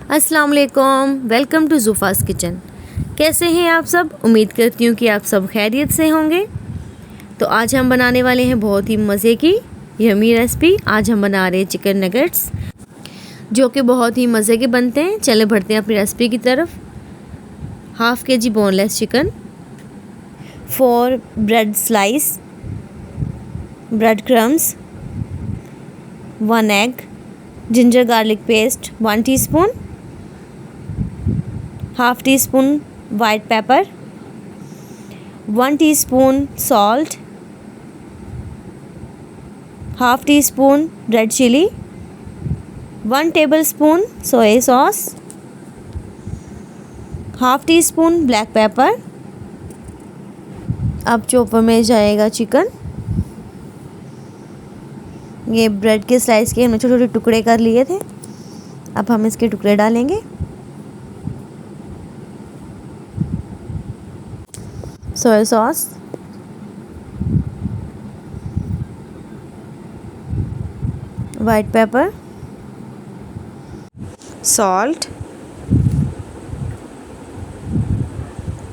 अस्सलाम वालेकुम, welcome to ज़ूफ़ास kitchen. कैसे हैं आप सब? उम्मीद करती हूँ कि आप सब खैरियत से होंगे। तो आज हम बनाने वाले हैं बहुत ही मज़े की यमी रेसिपी। आज हम बना रहे हैं चिकन नगेट्स, जो कि बहुत ही मज़े के बनते हैं। चले बढ़ते हैं अपनी रेसिपी की तरफ। Half kg boneless chicken, 4 bread slice, bread crumbs, 1 egg, ginger garlic paste 1 teaspoon, half teaspoon white pepper, 1 teaspoon salt, half teaspoon red chili, 1 tablespoon soya sauce, half teaspoon black pepper. अब chopper में जाएगा chicken. ये bread के slice के हमने छोटे छोटे टुकड़े कर लिए थे। अब हम इसके टुकड़े डालेंगे। Soya sauce, white pepper, salt,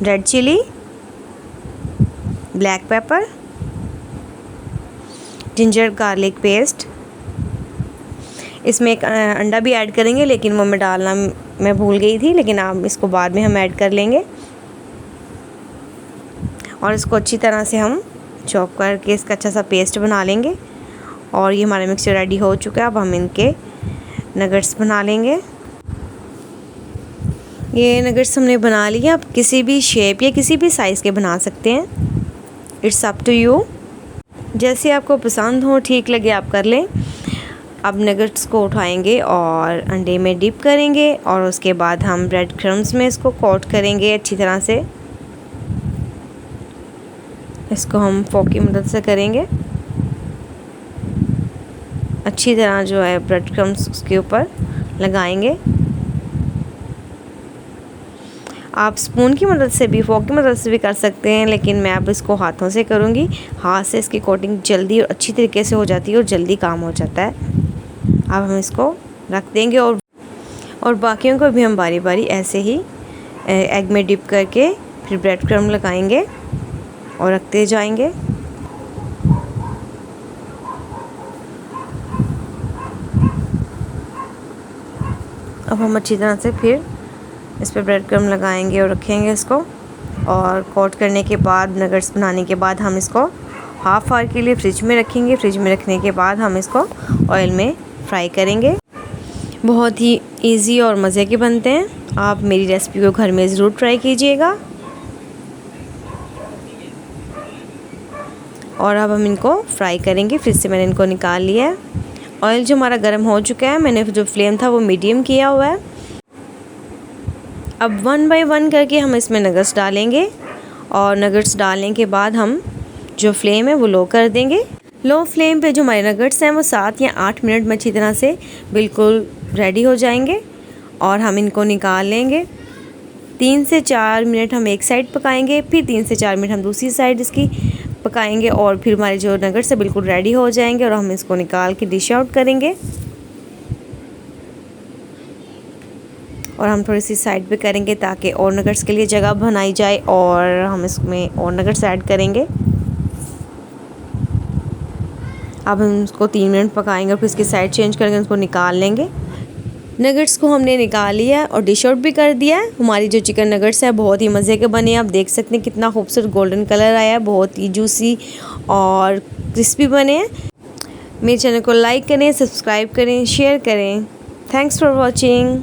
red chili, black pepper, ginger garlic paste. इसमें एक अंडा भी ऐड करेंगे, लेकिन वो मैं डालना मैं भूल गई थी, लेकिन आप इसको बाद में हम ऐड कर लेंगे। और इसको अच्छी तरह से हम चॉप करके इसका अच्छा सा पेस्ट बना लेंगे। और ये हमारा मिक्सचर रेडी हो चुका है। अब हम इनके नगेट्स बना लेंगे। ये नगेट्स हमने बना लिए। आप किसी भी शेप या किसी भी साइज़ के बना सकते हैं। इट्स अप टू यू, जैसे आपको पसंद हो, ठीक लगे आप कर लें। अब नगेट्स को उठाएंगे और अंडे में डिप करेंगे और उसके बाद हम ब्रेड क्रम्स में इसको कोट करेंगे अच्छी तरह से। इसको हम फोक की मदद से करेंगे अच्छी तरह, जो है ब्रेड क्रम्स उसके ऊपर लगाएंगे। आप स्पून की मदद से भी, फोक की मदद से भी कर सकते हैं, लेकिन मैं अब इसको हाथों से करूँगी। हाथ से इसकी कोटिंग जल्दी और अच्छी तरीके से हो जाती है और जल्दी काम हो जाता है। अब हम इसको रख देंगे और बाकियों को भी हम बारी बारी ऐसे ही एग में डिप करके फिर ब्रेड क्रम्ब लगाएंगे और रखते जाएंगे। अब हम अच्छी तरह से फिर इस पर ब्रेड क्रम्ब लगाएंगे और रखेंगे इसको। और कोट करने के बाद, नगेट्स बनाने के बाद, हम इसको हाफ़ आवर के लिए फ्रिज में रखेंगे। फ्रिज में रखने के बाद हम इसको ऑयल में फ्राई करेंगे। बहुत ही इजी और मज़े के बनते हैं। आप मेरी रेसिपी को घर में ज़रूर ट्राई कीजिएगा। और अब हम इनको फ्राई करेंगे। फिर से मैंने इनको निकाल लिया है। ऑयल जो हमारा गर्म हो चुका है, मैंने जो फ्लेम था वो मीडियम किया हुआ है। अब 1 बाय 1 करके हम इसमें नगेट्स डालेंगे। और नगेट्स डालने के बाद हम जो फ्लेम है वो लो कर देंगे। लो फ्लेम पे जो हमारे नगेट्स हैं वो 7 या 8 मिनट में अच्छी तरह से बिल्कुल रेडी हो जाएंगे। और हम इनको निकाल लेंगे। 3 से 4 मिनट हम एक साइड पकाएंगे, फिर 3 से 4 मिनट हम दूसरी साइड इसकी पकाएंगे। और फिर हमारे जो नगेट्स है बिल्कुल रेडी हो जाएंगे और हम इसको निकाल के डिश आउट करेंगे। और हम थोड़ी सी साइड पे करेंगे ताकि और नगेट्स के लिए जगह बनाई जाए। और हम इसमें और नगेट्स ऐड करेंगे। अब हम इसको 3 मिनट पकाएंगे और फिर इसकी साइड चेंज करके उसको निकाल लेंगे। नगेट्स को हमने निकाल लिया और डिश आउट भी कर दिया है। हमारी जो चिकन नगेट्स है बहुत ही मज़े के बने हैं। आप देख सकते हैं कितना खूबसूरत गोल्डन कलर आया है, बहुत ही जूसी और क्रिस्पी बने हैं। मेरे चैनल को लाइक करें, सब्सक्राइब करें, शेयर करें। Thanks for watching.